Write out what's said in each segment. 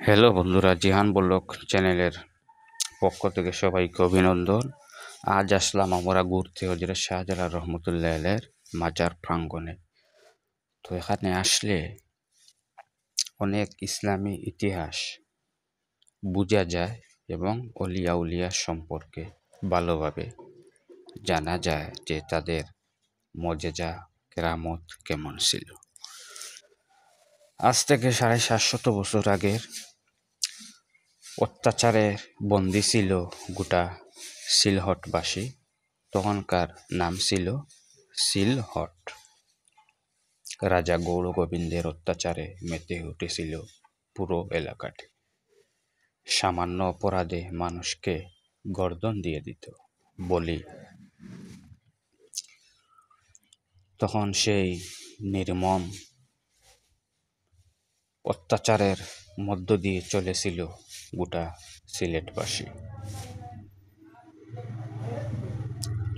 Hello বন্ধুরা, জিহান বল্লক চ্যানেলের পক্ষ থেকে সবাইকে অভিনন্দন। আজ আসলাম আমরা ঘুরতে হজরত শাহজালাল রহমতুল্লাহ আলাইহির মাজার প্রাঙ্গণে। তো এখানে আসলে অনেক ইসলামী ইতিহাস বোঝা যায় এবং অলিয়া উলিয়া সম্পর্কে ভালোভাবে জানা যায় যে তাদের মজেজা কেরামত কেমন ছিল। আজ থেকে 750 বছর আগের অত্যাচারে বন্দী ছিল গোটা সিলহটবাসী। তখনকার নাম ছিল সিলহট। রাজা গৌর গোবিন্দের অত্যাচারে মেতে উঠেছিল পুরো এলাকাটি। সামান্য অপরাধে মানুষকে গর্দন দিয়ে দিত বলি। তখন সেই নির্মম অত্যাচারের মধ্য দিয়ে চলেছিল গোটা সিলেটবাসী।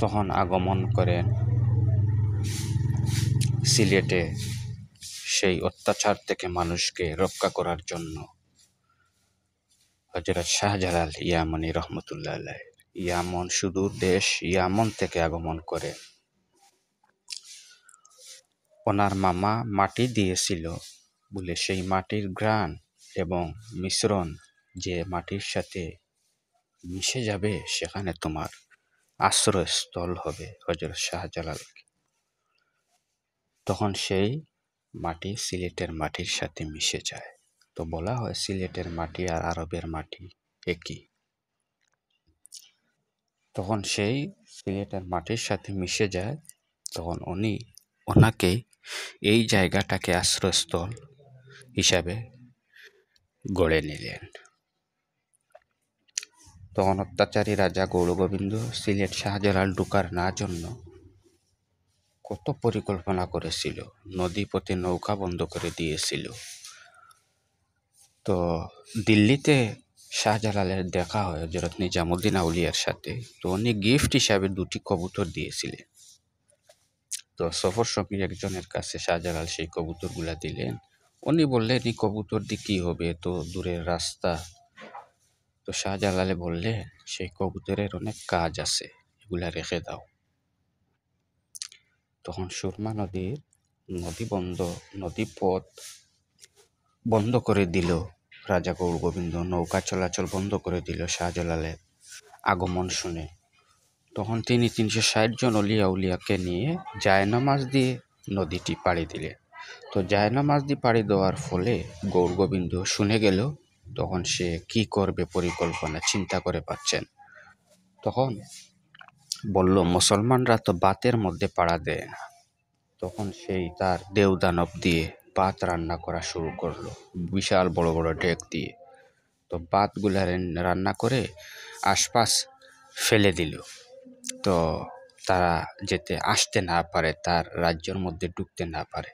তখন আগমন করেন সিলেটে সেই অত্যাচার থেকে মানুষকে রক্ষা করার জন্য হযরত শাহজালাল ইয়ামানী রহমতুল্লাহ আলাইহ। ইয়ামন সুদূর দেশ, ইয়ামন থেকে আগমন করে। ওনার মামা মাটি দিয়েছিল বলে সেই মাটির ঘ্রাণ এবং মিশ্রণ যে মাটির সাথে মিশে যাবে সেখানে তোমার আশ্রয়স্থল হবে হযরত শাহজালাল। তখন সেই মাটি সিলেটের মাটির সাথে মিশে যায়। তো বলা হয় সিলেটের মাটি আর আরবের মাটি একই। তখন সেই সিলেটের মাটির সাথে মিশে যায়। তখন ওনাকে এই জায়গাটাকে আশ্রয়স্থল হিসাবে গড়ে নিলেন। তখন অত্যাচারী রাজা গৌরগোবিন্দ সিলেট শাহজালাল ঢুকার না জন্য কত পরিকল্পনা করেছিল। নদী পথে নৌকা বন্ধ করে দিয়েছিল। তো দিল্লিতে শাহজালালের দেখা হয় হযরত নিজামুদ্দিন আউলিয়ার সাথে। তো উনি গিফট হিসাবে 2টি কবুতর দিয়েছিলেন। তো সফর সঙ্গী একজনের কাছে শাহজালাল সেই কবুতরগুলা দিলেন। উনি বললেন এই কবুতর দিয়ে কি হবে, তো দূরের রাস্তা। তো শাহজালালে বললেন সেই কবুতরের অনেক কাজ আছে, এগুলা রেখে দাও। তখন সুরমা নদী পথ বন্ধ করে দিল রাজা গৌরগোবিন্দ। নৌকা চলাচল বন্ধ করে দিল শাহজালালের আগমন শুনে। তখন তিনি 360 জন অলিয়া উলিয়াকে নিয়ে জায়নামাজ দিয়ে নদীটি পাড়ি দিলেন। তো জায়নামাজ দিয়ে পাড়ি দেওয়ার ফলে গৌরগোবিন্দ শুনে গেল। তখন সে কি করবে পরিকল্পনা চিন্তা করে পাচ্ছেন। তখন বলল মুসলমানরা তো বাতের মধ্যে পাড়া দেয় না। তখন সেই তার দেওদানব দিয়ে ভাত রান্না করা শুরু করলো বিশাল বড় বড় ডেক দিয়ে। তো ভাতগুলা রান্না করে আশপাশ ফেলে দিল। তো তারা যেতে আসতে না পারে, তার রাজ্যের মধ্যে ঢুকতে না পারে।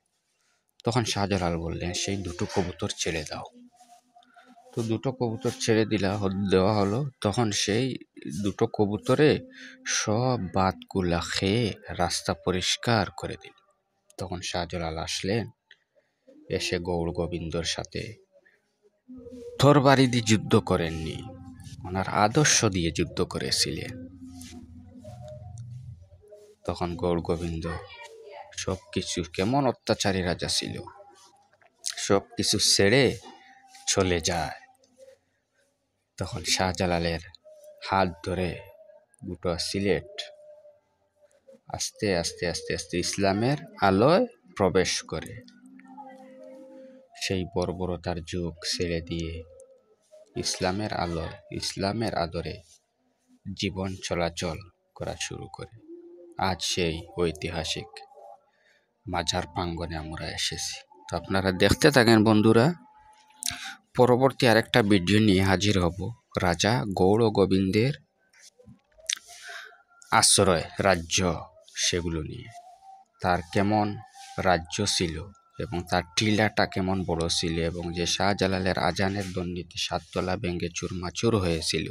তখন শাহজালাল বললেন সেই 2টো কবুতর ছেড়ে দাও। তো 2টো কবুতর ছেড়ে দেওয়া হলো। তখন সেই 2টো কবুতরে সব ভাতগুলা খেয়ে রাস্তা পরিষ্কার করে দিল। তখন শাহজালাল আসলেন, এসে গৌর গোবিন্দর সাথে তরবারি দিয়ে যুদ্ধ করেননি, ওনার আদর্শ দিয়ে যুদ্ধ করেছিলেন। তখন গৌর গোবিন্দ সব কিছু, কেমন অত্যাচারী রাজা ছিল, সব কিছু ছেড়ে চলে যায়। তখন শাহজালালের হাত ধরে গোটা সিলেট আস্তে আস্তে আস্তে আস্তে ইসলামের আলোয় প্রবেশ করে। সেই বর্বরতার যুগ ছেড়ে দিয়ে ইসলামের আলোয়, ইসলামের আদরে জীবন চলাচল করা শুরু করে। আজ সেই ঐতিহাসিক মাজার প্রাঙ্গণে আমরা এসেছি। তো আপনারা দেখতে থাকেন বন্ধুরা। পরবর্তী আরেকটা ভিডিও নিয়ে হাজির হব রাজা গৌর গোবিন্দের আশ্রয় রাজ্য, সেগুলো নিয়ে। তার কেমন রাজ্য ছিল এবং তার টিলাটা কেমন বড় ছিল, এবং যে শাহজালালের আজানের ধ্বনিতে 7 তলা ভেঙে চুরমাচুর হয়েছিল,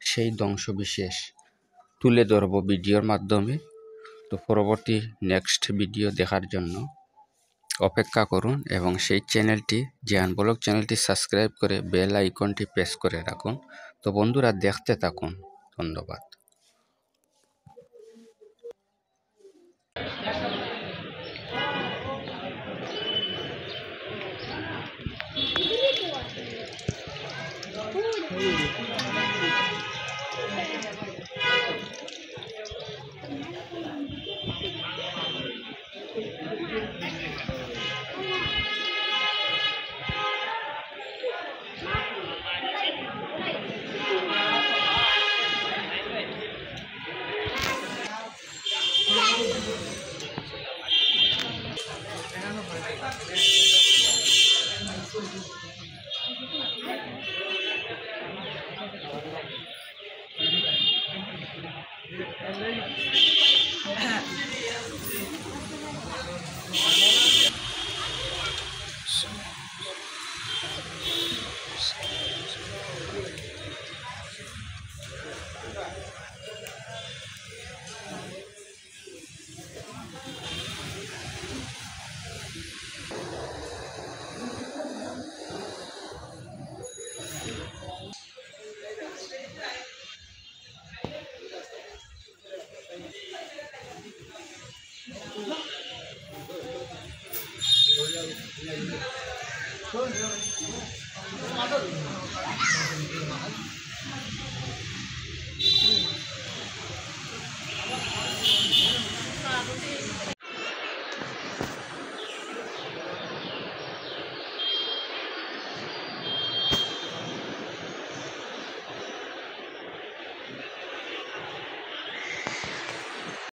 সেই ধ্বংসবিশেষ তুলে ধরব ভিডিওর মাধ্যমে। তো পরবর্তী নেক্সট ভিডিও দেখার জন্য অপেক্ষা করুন এবং সেই চ্যানেলটি জিয়ান ব্লগ চ্যানেলটি সাবস্ক্রাইব করে বেল আইকনটি প্রেস করে রাখুন। তো বন্ধুরা দেখতে থাকুন। ধন্যবাদ।